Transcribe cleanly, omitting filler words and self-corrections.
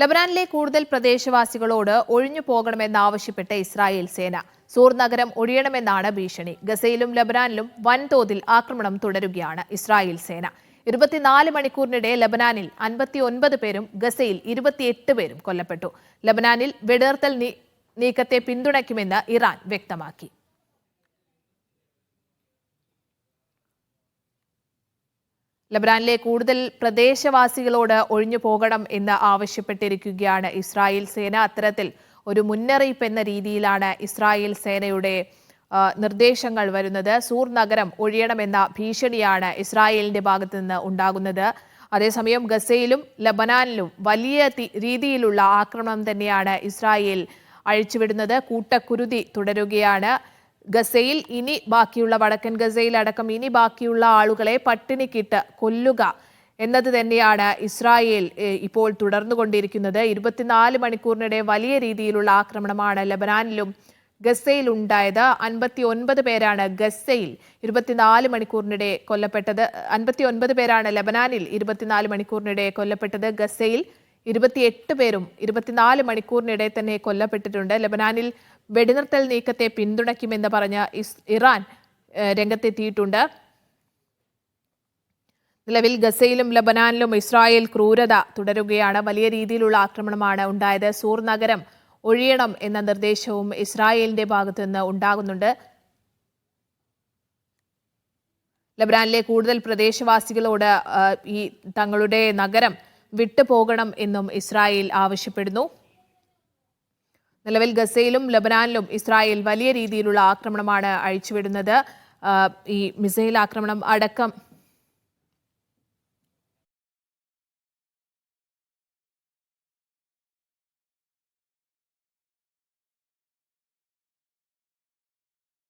ലബനാനിലെ കൂടുതൽ പ്രദേശവാസികളോട് ഒഴിഞ്ഞു പോകണമെന്നാവശ്യപ്പെട്ട് ഇസ്രായേൽ സേന. സൂർ നഗരം ഒഴിയണമെന്നാണ് ഭീഷണി. ഗസയിലും ലബനാനിലും വൻതോതിൽ ആക്രമണം തുടരുകയാണ് ഇസ്രായേൽ സേന. 24 മണിക്കൂറിനിടെ ലബനാനിൽ 59 പേരും ഗസയിൽ 28 പേരും കൊല്ലപ്പെട്ടു. ലബനാനിൽ വെടിനിർത്തൽ നീക്കത്തെ പിന്തുണയ്ക്കുമെന്ന് ഇറാൻ വ്യക്തമാക്കി. ലബനാനിലെ കൂടുതൽ പ്രദേശവാസികളോട് ഒഴിഞ്ഞു പോകണം എന്ന് ആവശ്യപ്പെട്ടിരിക്കുകയാണ് ഇസ്രായേൽ സേന. അത്തരത്തിൽ ഒരു മുന്നറിയിപ്പ് എന്ന രീതിയിലാണ് ഇസ്രായേൽ സേനയുടെ നിർദ്ദേശങ്ങൾ വരുന്നത്. സൂർ നഗരം ഒഴിയണമെന്ന ഭീഷണിയാണ് ഇസ്രായേലിന്റെ ഭാഗത്ത് നിന്ന് ഉണ്ടാകുന്നത്. അതേസമയം ഗസയിലും ലബനാനിലും വലിയ രീതിയിലുള്ള ആക്രമണം തന്നെയാണ് ഇസ്രായേൽ അഴിച്ചുവിടുന്നത്. കൂട്ടക്കുരുതി തുടരുകയാണ്. ഗസയിൽ ഇനി ബാക്കിയുള്ള വടക്കൻ ഗസയിൽ അടക്കം ഇനി ബാക്കിയുള്ള ആളുകളെ പട്ടിണിക്കിട്ട് കൊല്ലുക എന്നത് തന്നെയാണ് ഇസ്രായേൽ ഇപ്പോൾ തുടർന്നുകൊണ്ടിരിക്കുന്നത്. 24 മണിക്കൂറിനിടെ വലിയ രീതിയിലുള്ള ആക്രമണമാണ് ലബനാനിലും ഗസയിൽ ഉണ്ടായത്. 59 പേരാണ് ഗസയിൽ 24 മണിക്കൂറിനിടെ കൊല്ലപ്പെട്ടത്. 59 പേരാണ് ലബനാനിൽ 24 മണിക്കൂറിനിടെ കൊല്ലപ്പെട്ടത്. ഗസയിൽ 28 പേരും 24 മണിക്കൂറിനിടെ തന്നെ കൊല്ലപ്പെട്ടിട്ടുണ്ട്. ലബനാനിൽ വെടിനിർത്തൽ നീക്കത്തെ പിന്തുണയ്ക്കുമെന്ന് പറഞ്ഞ് ഇറാൻ രംഗത്തെത്തിയിട്ടുണ്ട്. നിലവിൽ ഗസയിലും ലബനാനിലും ഇസ്രായേൽ ക്രൂരത തുടരുകയാണ്. വലിയ രീതിയിലുള്ള ആക്രമണമാണ് ഉണ്ടായത്. സൂർ നഗരം ഒഴിയണം എന്ന നിർദ്ദേശവും ഇസ്രായേലിന്റെ ഭാഗത്തു നിന്ന് ഉണ്ടാകുന്നുണ്ട്. ലബനാനിലെ കൂടുതൽ പ്രദേശവാസികളോട് ഈ തങ്ങളുടെ നഗരം വിട്ടുപോകണം എന്നും ഇസ്രായേൽ ആവശ്യപ്പെടുന്നു. നിലവിൽ ഗസയിലും ലബനാനിലും ഇസ്രായേൽ വലിയ രീതിയിലുള്ള ആക്രമണമാണ് അഴിച്ചുവിടുന്നത്. ഈ മിസൈൽ ആക്രമണം അടക്കം